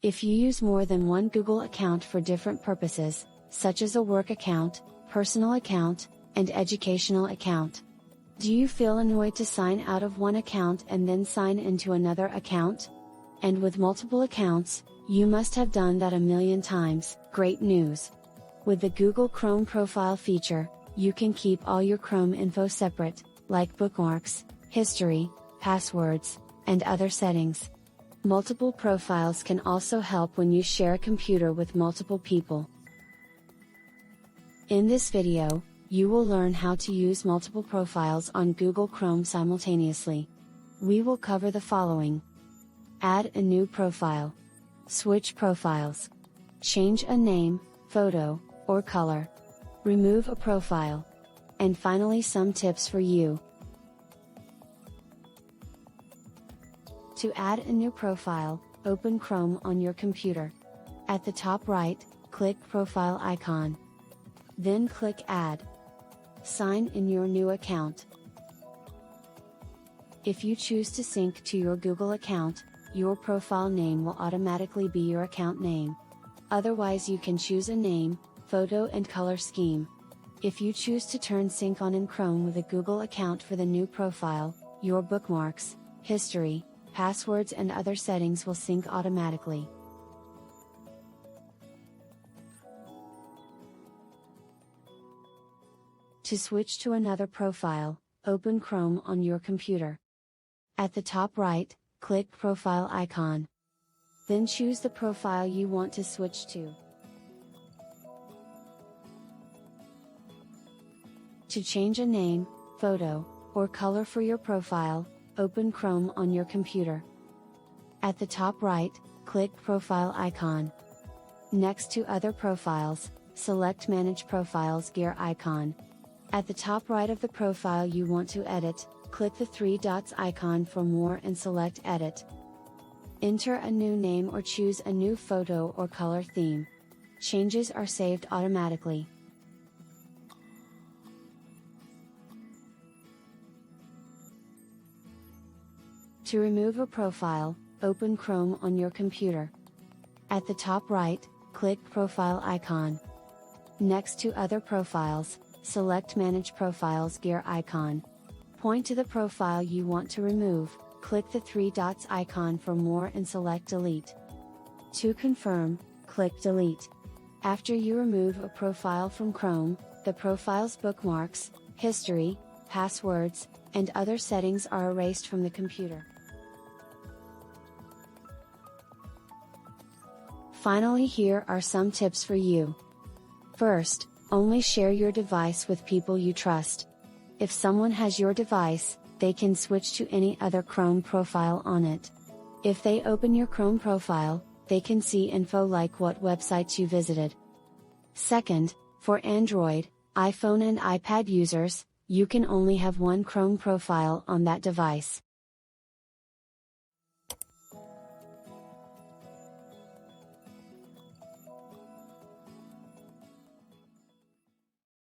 If you use more than one Google account for different purposes, such as a work account, personal account, and educational account. Do you feel annoyed to sign out of one account and then sign into another account? And with multiple accounts, you must have done that a million times. Great news! With the Google Chrome profile feature, you can keep all your Chrome info separate, like bookmarks, history, passwords, and other settings. Multiple profiles can also help when you share a computer with multiple people. In this video, you will learn how to use multiple profiles on Google Chrome simultaneously. We will cover the following: add a new profile, switch profiles, change a name, photo, or color, remove a profile, and finally some tips for you. To add a new profile, open Chrome on your computer. At the top right, click Profile icon. Then click Add. Sign in your new account. If you choose to sync to your Google account, your profile name will automatically be your account name. Otherwise, you can choose a name, photo, and color scheme. If you choose to turn sync on in Chrome with a Google account for the new profile, your bookmarks, history, passwords, and other settings will sync automatically. To switch to another profile, open Chrome on your computer. At the top right, click Profile icon. Then choose the profile you want to switch to. To change a name, photo, or color for your profile, open Chrome on your computer. At the top right, click Profile icon. Next to Other Profiles, select Manage Profiles gear icon. At the top right of the profile you want to edit, click the three dots icon for more and select Edit. Enter a new name or choose a new photo or color theme. Changes are saved automatically. To remove a profile, open Chrome on your computer. At the top right, click Profile icon. Next to Other Profiles, select Manage Profiles gear icon. Point to the profile you want to remove, click the three dots icon for more and select Delete. To confirm, click Delete. After you remove a profile from Chrome, the profile's bookmarks, history, passwords, and other settings are erased from the computer. Finally, here are some tips for you. First, only share your device with people you trust. If someone has your device, they can switch to any other Chrome profile on it. If they open your Chrome profile, they can see info like what websites you visited. Second, for Android, iPhone and iPad users, you can only have one Chrome profile on that device.